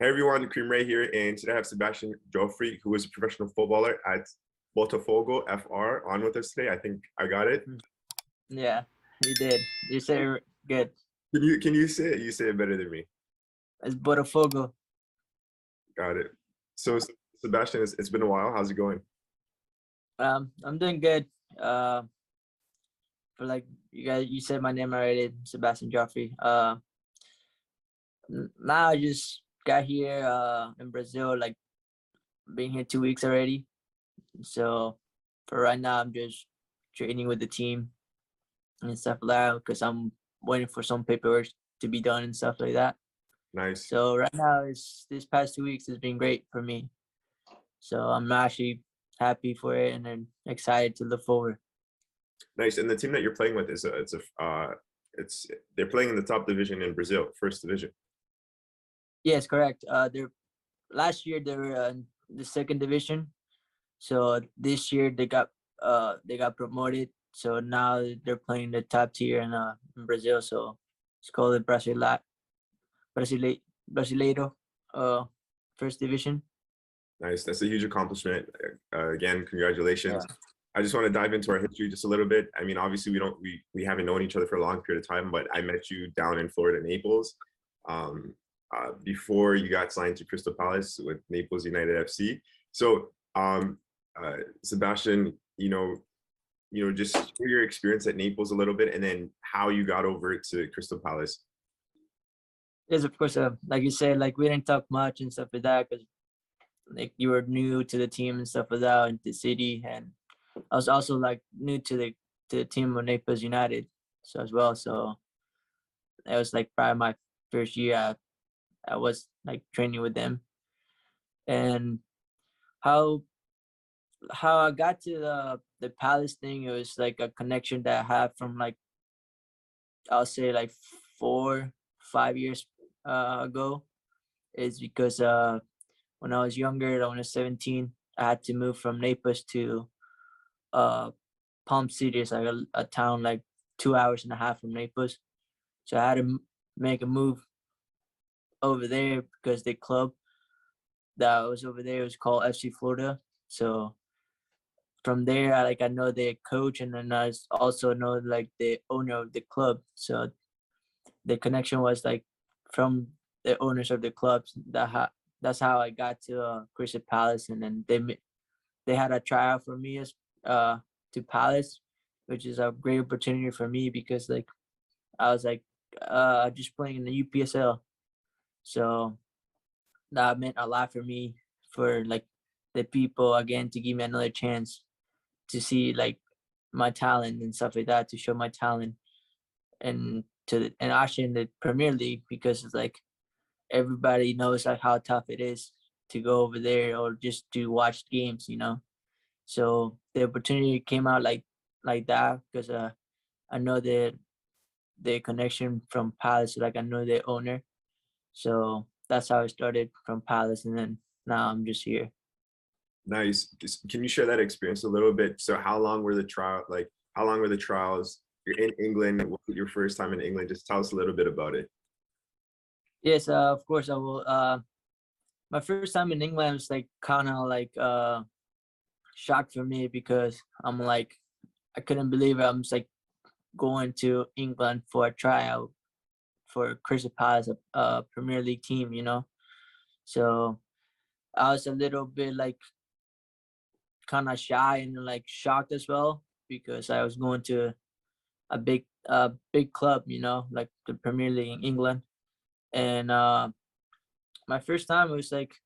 Hey everyone, Kareem Rae here, and today I have Sebastian Joffre, who is a professional footballer at Botafogo FR, on with us today. I think I got it. Yeah, you did. You said it good. Can you say it? You say it better than me. It's Botafogo. Got it. So Sebastian, it's been a while. How's it going? I'm doing good. For like you said my name already, Sebastian Joffre. Now I just got here in Brazil, like been here 2 weeks already. So for right now, I'm just training with the team and stuff like that because I'm waiting for some paperwork to be done and stuff like that. Nice, So right now, it's this past 2 weeks has been great for me. So I'm actually happy for it and then excited to look forward. nice. And the team that you're playing with is it's they're playing in the top division in Brazil, first division. Yes, correct. They're last year they were in the second division. So this year they got promoted. So now they're playing the top tier in Brazil. So it's called the Brasileiro first division. Nice. That's a huge accomplishment. Again, Yeah. congratulations. I just want to dive into our history just a little bit. I mean, obviously we haven't known each other for a long period of time, but I met you down in Florida, Naples, um, before you got signed to Crystal Palace with Naples United FC. So, Sebastian, just share your experience at Naples a little bit, and then how you got over to Crystal Palace. Yes, of course. Like you said, like we didn't talk much and stuff like that because like you were new to the team and stuff like that in the city, and I was also like new to the team of Naples United, so as well. So it was like probably my first year. I was like training with them, and how I got to the Palace thing. It was like a connection that I had from like I'll say like 4, 5 years ago. Is because when I was younger, when I was 17, I had to move from Naples to uh Palm City. It's like a town like 2 hours and a half from Naples. So I had to make a move over there because the club that was over there was called FC Florida. So from there, I know the coach, and then also know like the owner of the club. So the connection was like from the owners of the clubs. That's how I got to Crystal Palace, and then they had a tryout for me as to Palace, which is a great opportunity for me because like I was like just playing in the UPSL. So that meant a lot for me, for like the people again to give me another chance to see like my talent and stuff like that, to show my talent and actually in the Premier League, because it's like everybody knows like how tough it is to go over there or just to watch games. So the opportunity came out like that because I know the connection from Palace, like I know the owner. So that's how I started from Palace, and then now I'm just here. Nice. Can you share that experience a little bit? So how long were the trial? Like, how long were the trials? You're in England. What was your first time in England? Just tell us a little bit about it. Yes, of course I will. My first time in England was like kind of like shock for me because I'm like I couldn't believe it. I'm just like going to England for a tryout for Crystal Palace, a Premier League team. So I was a little bit like kind of shy and like shocked as well because I was going to a big club, like the Premier League in England. And my first time it was like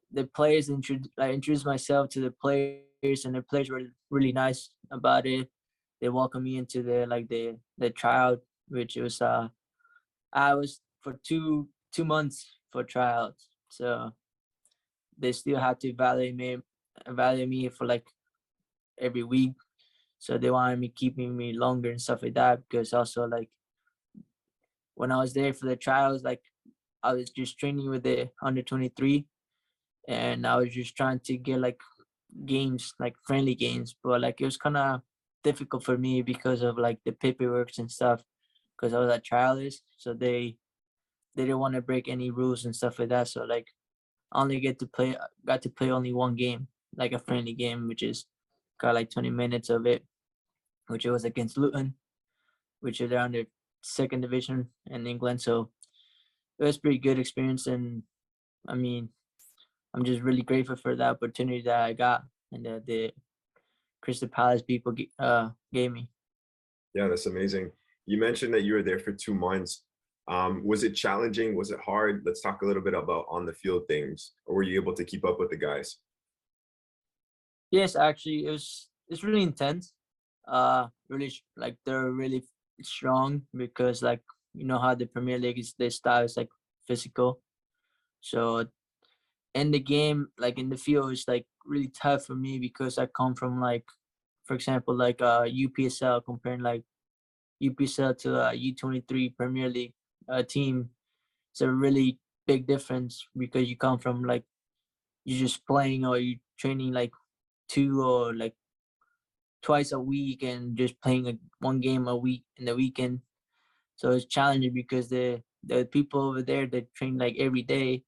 the players I introduced myself to the players, and the players were really nice about it. They welcomed me into the tryout, which was I was for 2 months for tryouts. So they still had to evaluate me for like every week. So they wanted me keeping me longer and stuff like that, because also like when I was there for the trials, like I was just training with the under 23, and I was just trying to get like games, like friendly games, but like it was kind of difficult for me because of like the paperwork and stuff, because I was a trialist. So they didn't want to break any rules and stuff like that. So like I only got to play only one game, like a friendly game, which is got like 20 minutes of it, which it was against Luton, which is around the second division in England. So it was pretty good experience, and I mean, I'm just really grateful for the opportunity that I got and that the Crystal Palace people gave me. Yeah, that's amazing. You mentioned that you were there for 2 months. Was it challenging? Was it hard? Let's talk a little bit about on the field things. Or were you able to keep up with the guys? Yes, actually, it's really intense. Really like they're really strong because like you know how the Premier League is, their style is like physical. So in the game, like in the field, it's like really tough for me because I come from like, for example, like UPSL, comparing like UPSL to U23 Premier League team. It's a really big difference because you come from like you're just playing or you training like two or like twice a week and just playing like one game a week in the weekend. So it's challenging because the people over there they train like every day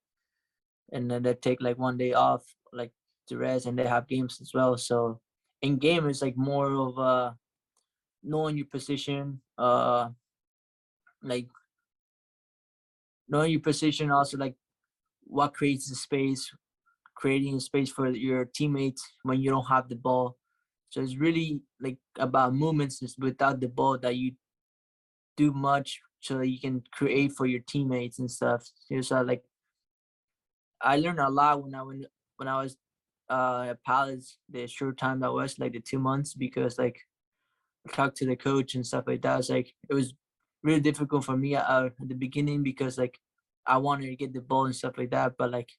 and then they take like one day off like to rest and they have games as well. So in game it's like more of knowing your position, like knowing your position, also like what creates the space, creating a space for your teammates when you don't have the ball. So it's really like about movements without the ball that you do much so that you can create for your teammates and stuff. So like I learned a lot when I was at Palace, the short time that was like the 2 months, because like I talked to the coach and stuff like that. It's like it was really difficult for me at the beginning because like I wanted to get the ball and stuff like that, but like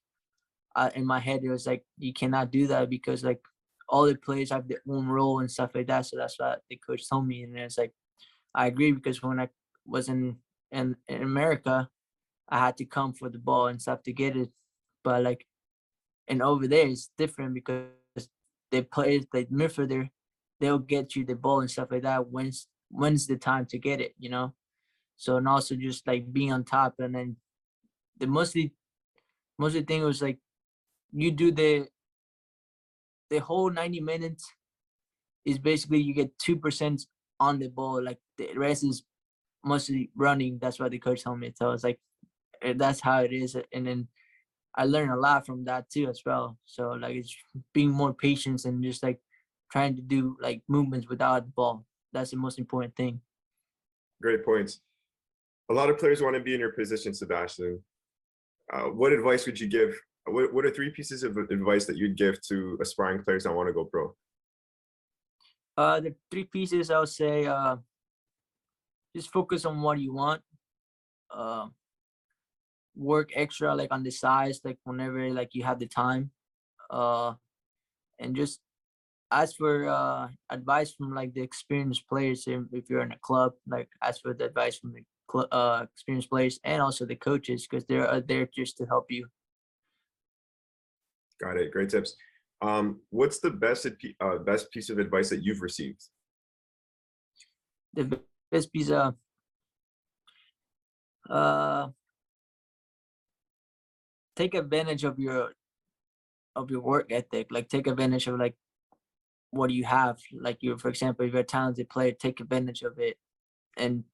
in my head it was like you cannot do that because like all the players have their own role and stuff like that. So that's what the coach told me, and it's like I agree because when I was in America, I had to come for the ball and stuff to get it, but like and over there it's different because the players like midfielder, they'll get you the ball and stuff like that when's the time to get it, you know. So and also just like being on top, and then the mostly thing was like you do the whole 90 minutes is basically you get 2% on the ball, like the rest is mostly running. That's what the coach told me. So it's like that's how it is, and then I learned a lot from that too as well. So like it's being more patient and just like trying to do like movements without the ball. That's the most important thing. Great points. A lot of players want to be in your position, Sebastian. What advice would you give? What are 3 pieces of advice that you'd give to aspiring players that want to go pro? The 3 pieces I would say, just focus on what you want. Uh, Work extra like on the sides, like whenever like you have the time. Uh, and just ask for advice from like the experienced players if you're in a club. Like ask for the advice from the experienced players and also the coaches because they're there just to help you. Got it. Great tips. What's the best piece of advice that you've received? The best piece of uh take advantage of your work ethic. Like take advantage of like what you have. Like you, for example, if you're a talented player, take advantage of it and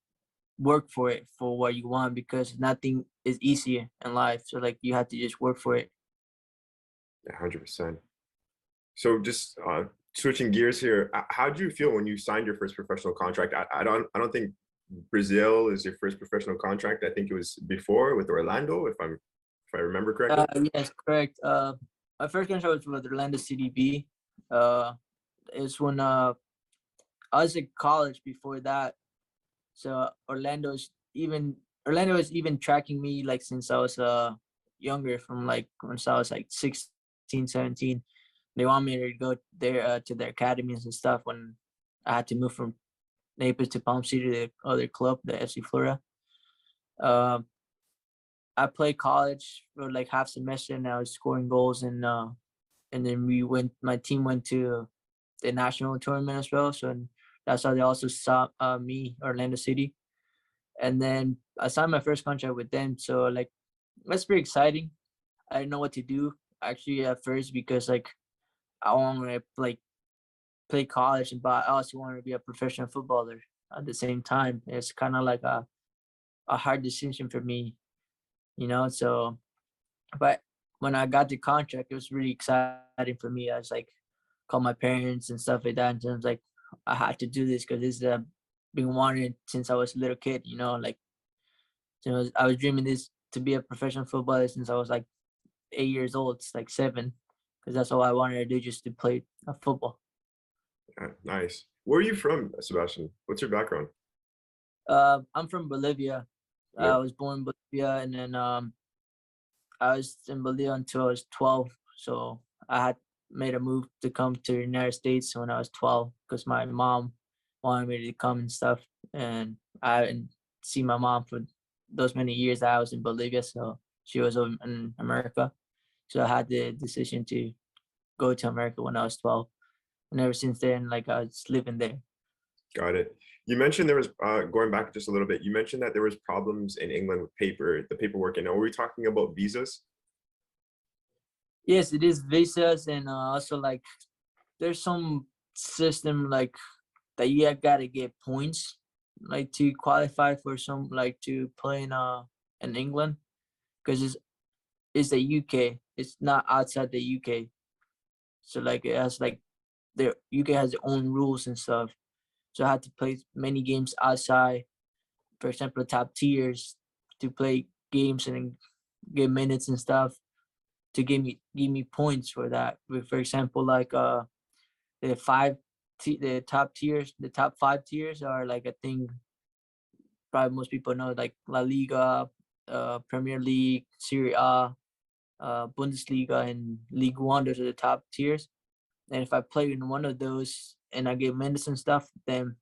work for it for what you want because nothing is easy in life. So like you have to just work for it. 100%. So just switching gears here, how did you feel when you signed your first professional contract? I don't think Brazil is your first professional contract. I think it was before with Orlando, if I remember correctly. Yes, correct. My first contract was with Orlando CDB. Uh, it's when I was in college before that. So Orlando was even tracking me like since I was younger, from like when I was like 16, 17. They want me to go there to their academies and stuff when I had to move from Naples to Palm City to the other club, the FC Flora. Um, I played college for like half semester and I was scoring goals, and then my team went to the national tournament as well. So that's how they also saw me, Orlando City. And then I signed my first contract with them. So like that's pretty exciting. I didn't know what to do actually at first because like I wanted to like play college, but I also wanted to be a professional footballer at the same time. It's kind of like a hard decision for me, you know. So, but when I got the contract, it was really exciting for me. I was like, called my parents and stuff like that, and I was like, I had to do this because this is been wanting since I was a little kid, you know. Like, you know, I was dreaming this to be a professional footballer since I was like 8 years old. It's like 7, because that's all I wanted to do, just to play football. Nice. Where are you from, Sebastian? What's your background? I'm from Bolivia. I Live. was born in Bolivia, and then I was in Bolivia until I was 12. So I had made a move to come to the United States when I was 12 because my mom wanted me to come and stuff. And I didn't see my mom for those many years that I was in Bolivia. So she was in America. So I had the decision to go to America when I was 12. And ever since then, like I was living there. Got it. You mentioned there was going back just a little bit. You mentioned that there was problems in England with the paperwork. And are we talking about visas? Yes, it is visas, and also like there's some system like that you gotta get points like to qualify for some like to play in England, because it's the UK. It's not outside the UK. So like it has like the UK has its own rules and stuff. So I had to play many games outside, for example, top tiers, to play games and get minutes and stuff to give me points for that. For example, like the the top tiers, the top 5 tiers are like, I think probably most people know, like La Liga, Premier League, Serie A, Bundesliga, and League One. Those are the top tiers. And if I play in one of those and I get minutes and stuff, then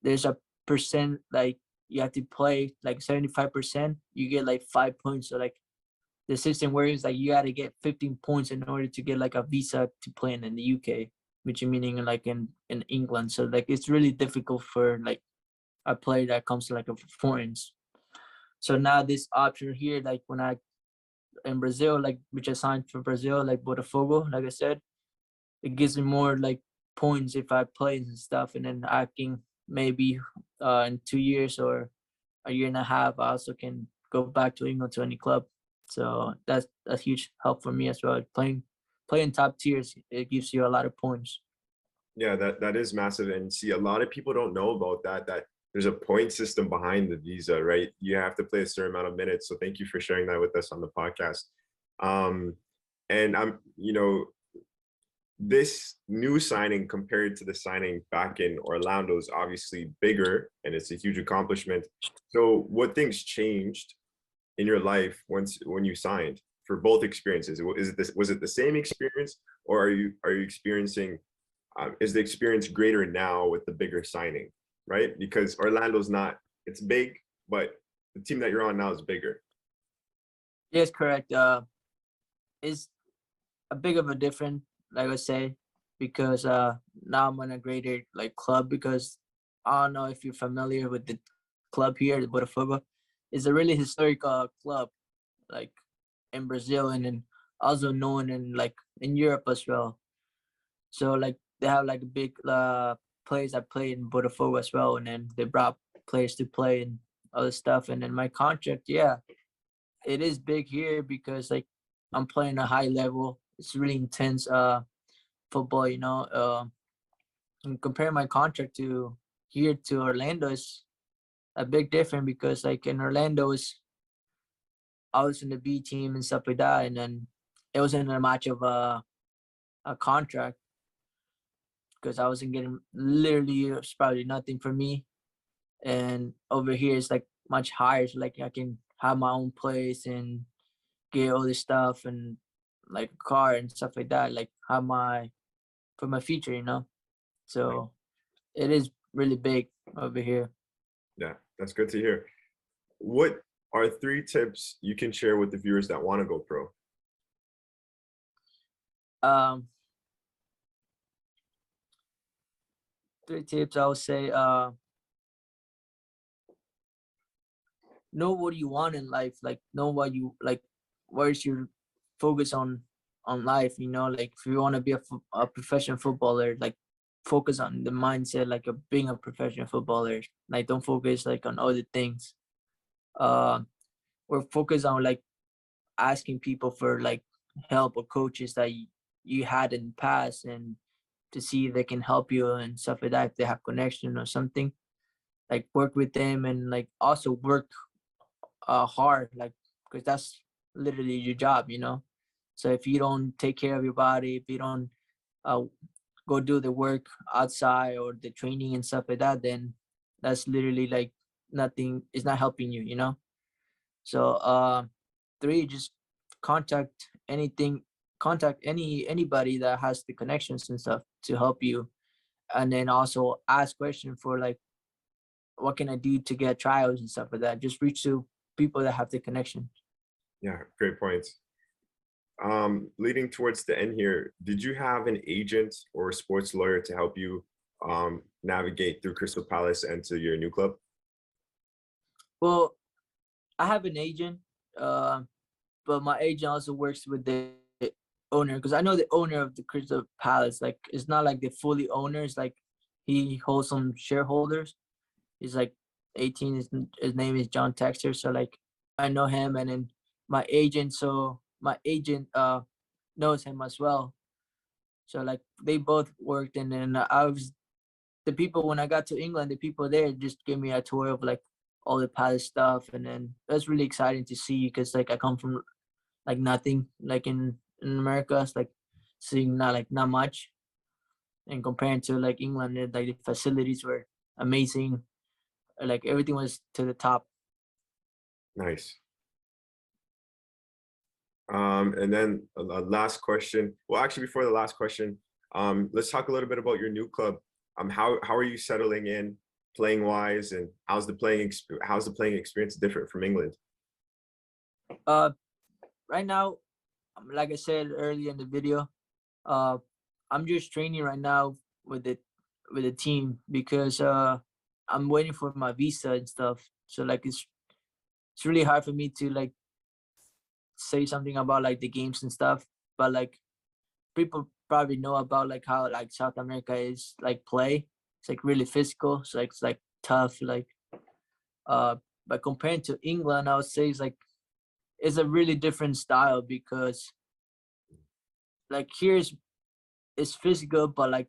there's a percent, like you have to play like 75%. You get like 5 points. So like the system works like you got to get 15 points in order to get like a visa to play in the UK, which meaning like in England. So like it's really difficult for like a player that comes to like a foreigners. So now this option here, like when I in Brazil, like which I signed for Brazil, like Botafogo, like I said, it gives me more like points if I play and stuff, and then I can maybe in 2 years or a year and a half, I also can go back to England to any club. So that's a huge help for me as well. Playing top tiers, it gives you a lot of points. Yeah, that is massive. And see, a lot of people don't know about that there's a point system behind the visa, right? You have to play a certain amount of minutes. So thank you for sharing that with us on the podcast. Um, and this new signing compared to the signing back in Orlando is obviously bigger and it's a huge accomplishment. So what things changed in your life when you signed for both experiences? Was it the same experience, or are you experiencing is the experience greater now with the bigger signing, right? Because Orlando's not, it's big, but the team that you're on now is bigger. Yes, correct. It's a big of a difference, like I say, because now I'm on a greater like club, because I don't know if you're familiar with the club here, the Botafogo. It's a really historic club, like in Brazil, and then also known in like in Europe as well. So like they have like big players that play in Botafogo as well, and then they brought players to play and other stuff. And then my contract, yeah, it is big here because like I'm playing a high level. It's really intense football, you know. And compare my contract to here to Orlando is a big difference, because like in Orlando is I was in the B team and stuff like that, and then it wasn't a match of a contract, because I wasn't getting literally, it was probably nothing for me. And over here it's like much higher, so like I can have my own place and get all this stuff and like a car and stuff like that, like have my for my future, you know. So it is really big over here. Yeah, that's good to hear. What are 3 tips you can share with the viewers that want to go pro? Um, 3 tips I would say. know what you want in life, like know what you like, where's your focus on life, you know, like if you want to be a professional footballer, like focus on the mindset like of being a professional footballer, like don't focus like on other things. uh or focus on like asking people for like help or coaches that you had in the past, and to see if they can help you and stuff like that, if they have connection or something, like work with them, and like also work hard, like because that's literally your job, you know. So if you don't take care of your body, if you don't uh, go do the work outside or the training and stuff like that, then that's literally like nothing, it's not helping you, you know. So three, just contact anything, contact anybody that has the connections and stuff to help you, and then also ask question for like what can I do to get trials and stuff like that. Just reach to people that have the connection. Yeah, great points. Leading towards the end here, did you have an agent or a sports lawyer to help you navigate through Crystal Palace and to your new club? Well, I have an agent, uh, but my agent also works with the owner, because I know the owner of the Crystal Palace. Like it's not like the fully owners. Like he holds some shareholders. He's like 18. His name is John Texter. So like I know him, and then my agent. So my agent knows him as well. So like they both worked, and then I was the people when I got to England. The people there just gave me a tour of like all the palace stuff, and then that's really exciting to see, because like I come from like nothing, like in America, it's like seeing not much, and comparing to like England, like the facilities were amazing, like everything was to the top. Nice. And then a last question. Well, actually, before the last question, let's talk a little bit about your new club. How are you settling in, playing wise, and how's the playing experience different from England? Uh, right now, like I said earlier in the video, uh, I'm just training right now with the team, because I'm waiting for my visa and stuff. So like it's really hard for me to like say something about like the games and stuff. But like people probably know about like how like South America is like play. It's like really physical. So like, it's like tough. Like uh, but compared to England, I would say it's a really different style, because like here's it's physical, but like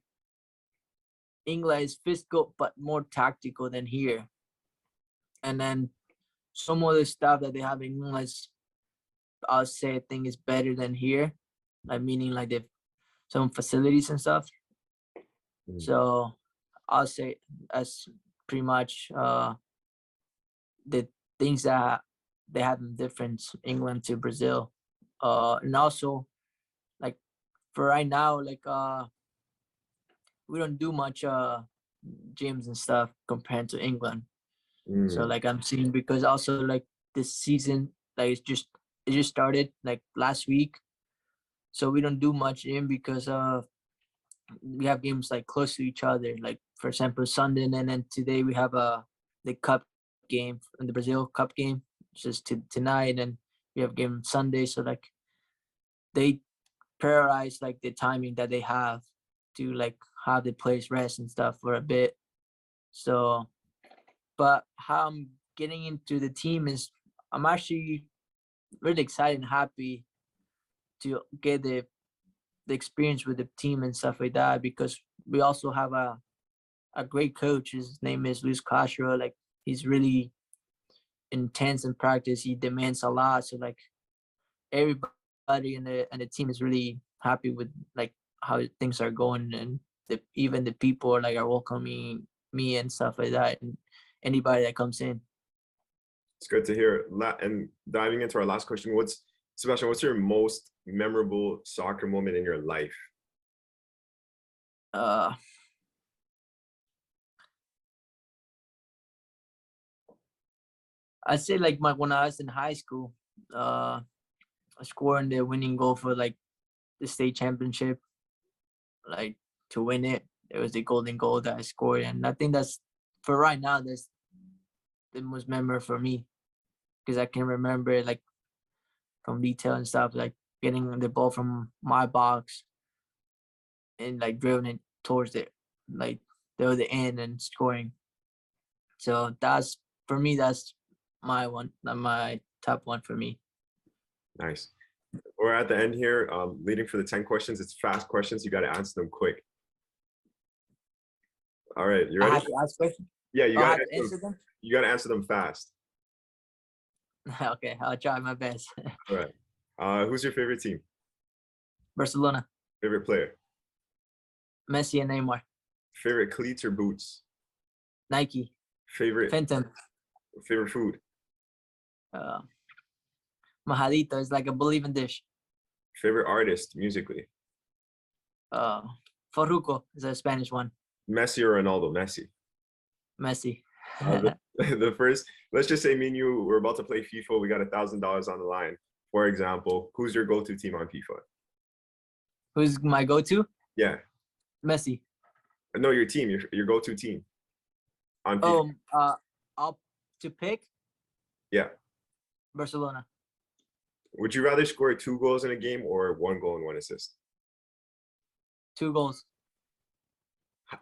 England is physical but more tactical than here. And then some other stuff that they have in England is, I'll say, I think is better than here. Like meaning like the some facilities and stuff. Mm. So I'll say that's pretty much the things that they have in difference England to Brazil. And also like for right now, like we don't do much gyms and stuff compared to England. So Mm. like I'm seeing, because also like this season, like it just started like last week. So we don't do much in, because we have games like close to each other. Like for example, Sunday, and then today we have the cup game, in the Brazil Cup game, just tonight, and we have game Sunday. So like they prioritize like the timing that they have to like have the players rest and stuff for a bit. So, but how I'm getting into the team is I'm actually really excited and happy to get the experience with the team and stuff like that, because we also have a great coach. His name is Luis Castro. Like he's really intense in practice. He demands a lot. So like everybody in the team is really happy with like how things are going, and even the people are like are welcoming me and stuff like that, and anybody that comes in. It's good to hear. And diving into our last question, Sebastian, what's your most memorable soccer moment in your life? Uh, I'd say like when I was in high school, scoring the winning goal for like the state championship, like to win it. It was the golden goal that I scored, and I think that's for right now. That's the most memorable for me. because I can remember like from detail and stuff, like getting the ball from my box and like dribbling it towards the other end and scoring. So that's for me. That's my top one for me. Nice. We're at the end here, leading for the 10 questions. It's fast questions. You got to answer them quick. All right, you I ready? have to ask questions. Yeah, you Oh, I got have to answer them. You got to answer them fast. Okay, I'll try my best. All right. Who's your favorite team? Barcelona, Favorite player? Messi and Neymar. Favorite cleats or boots? Nike, Favorite Fenton, food? uh, Majadito is like a believing dish. Favorite artist musically? Farruko is a Spanish one. Messi or Ronaldo? Messi. Messi. The first, let's just say me and you were about to play FIFA. We got $1,000 on the line. For example, who's your go-to team on FIFA? Who's my go-to? Yeah. Messi. No, your team, your go-to team on FIFA. Up to pick Yeah. Barcelona. Would you rather score 2 goals in a game or 1 goal and 1 assist? 2 goals.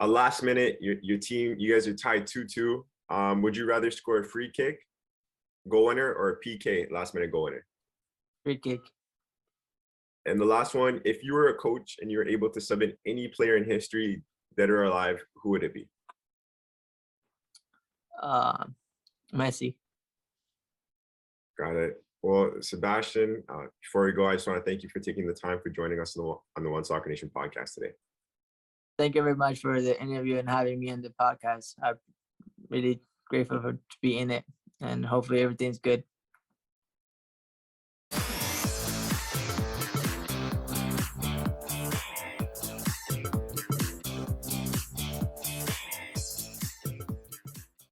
A last minute, your team, you guys are tied 2-2. Would you rather score a free kick, goal winner, or a PK, last minute goal winner? Free kick. And the last one, if you were a coach and you were able to sub in any player in history, dead or alive, who would it be? Messi. Got it. Well, Sebastian, before we go, I just want to thank you for taking the time for joining us on the One Soccer Nation podcast today. Thank you very much for the interview and having me on the podcast. I'm really grateful to be in it, and hopefully everything's good.